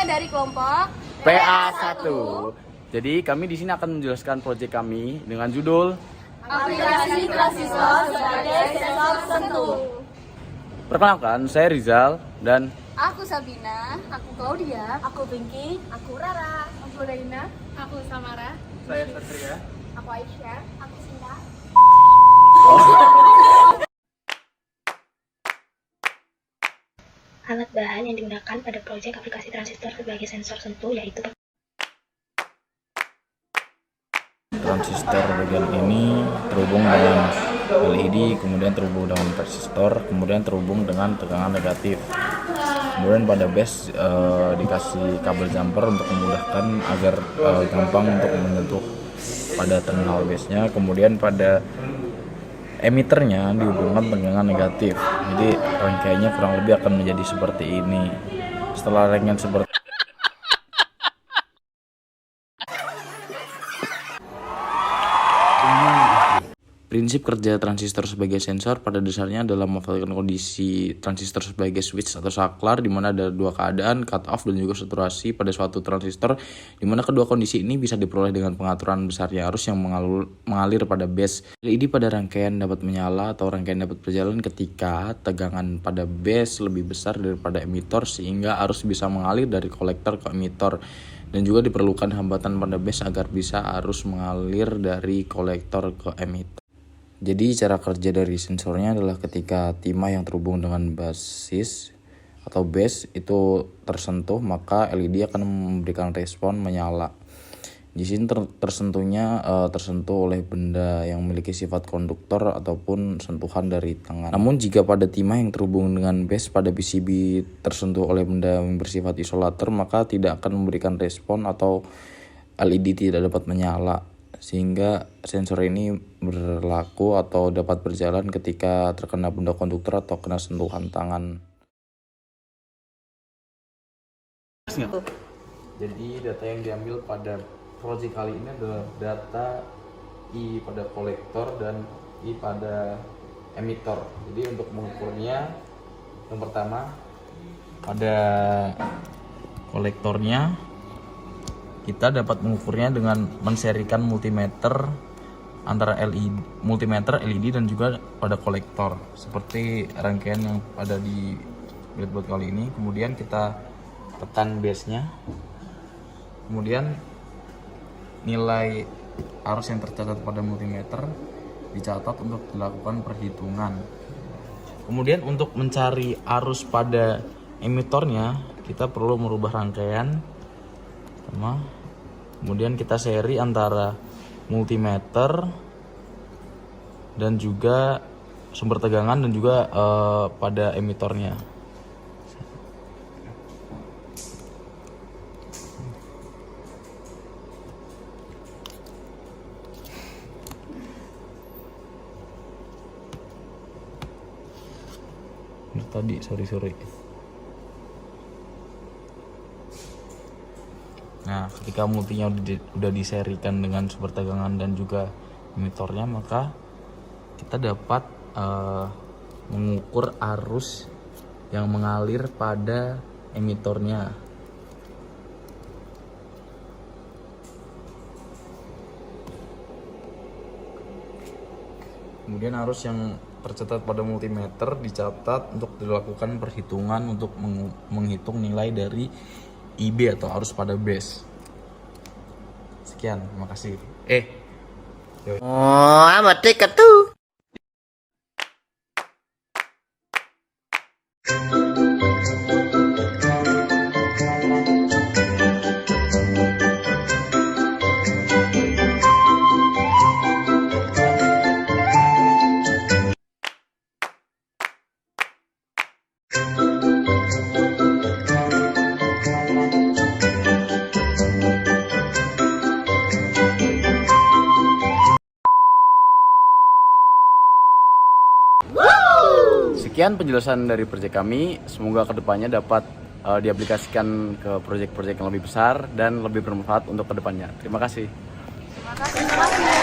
dari kelompok PA1. Jadi kami di sini akan menjelaskan proyek kami dengan judul aplikasi transistor sebagai sensor sentuh. Perkenalkan, saya Rizal dan Aku Sabina, aku Claudia, Aku Pinky, aku Rara, aku Reina, aku Samara, saya Satria. aku Aisyah, aku Sinta. Alat bahan yang digunakan pada proyek aplikasi transistor sebagai sensor sentuh yaitu Transistor bagian ini terhubung dengan LED, kemudian terhubung dengan resistor, kemudian terhubung dengan tegangan negatif. Kemudian pada base dikasih kabel jumper untuk memudahkan agar gampang untuk menyentuh pada terminal base-nya. Kemudian pada emiternya dihubungkan tegangan negatif. Jadi rangkaiannya kurang lebih akan menjadi seperti ini. Setelah rangkaian seperti prinsip kerja transistor sebagai sensor pada dasarnya adalah memanfaatkan kondisi transistor sebagai switch atau saklar di mana ada dua keadaan, cut off dan juga saturasi pada suatu transistor, di mana kedua kondisi ini bisa diperoleh dengan pengaturan besarnya arus yang mengalir pada base. LED pada rangkaian dapat menyala atau rangkaian dapat berjalan ketika tegangan pada base lebih besar daripada emitor sehingga arus bisa mengalir dari kolektor ke emitor. Dan juga diperlukan hambatan pada base agar bisa arus mengalir dari kolektor ke emitor. Jadi cara kerja dari sensornya adalah ketika timah yang terhubung dengan basis atau base itu tersentuh, maka LED akan memberikan respon menyala. Di sini tersentuh oleh benda yang memiliki sifat konduktor ataupun sentuhan dari tangan. Namun jika pada timah yang terhubung dengan base pada PCB tersentuh oleh benda yang bersifat isolator, maka tidak akan memberikan respon atau LED tidak dapat menyala. Sehingga sensor ini berlaku atau dapat berjalan ketika terkena benda konduktor atau kena sentuhan tangan. Jadi data yang diambil pada proyek kali ini adalah data I pada kolektor dan I pada emitor. Jadi untuk mengukurnya, yang pertama pada kolektornya kita dapat mengukurnya dengan menserikan multimeter antara multimeter LED dan juga pada kolektor seperti rangkaian yang ada di breadboard kali ini. Kemudian kita tekan base-nya, kemudian nilai arus yang tercatat pada multimeter dicatat untuk dilakukan perhitungan. Kemudian untuk mencari arus pada emitornya kita perlu merubah rangkaian kemudian kita seri antara multimeter dan juga sumber tegangan dan juga pada emitornya. Tadi sorry. Nah, ketika multinya udah diserikan dengan sumber tegangan dan juga emitornya, maka kita dapat mengukur arus yang mengalir pada emitornya. Kemudian arus yang tercatat pada multimeter dicatat untuk dilakukan perhitungan untuk menghitung nilai dari IB atau arus pada base. Sekian, terima kasih. Oh, amat dekat tuh. Sekian penjelasan dari proyek kami. Semoga kedepannya dapat diaplikasikan ke proyek-proyek yang lebih besar dan lebih bermanfaat untuk kedepannya. Terima kasih. Terima kasih.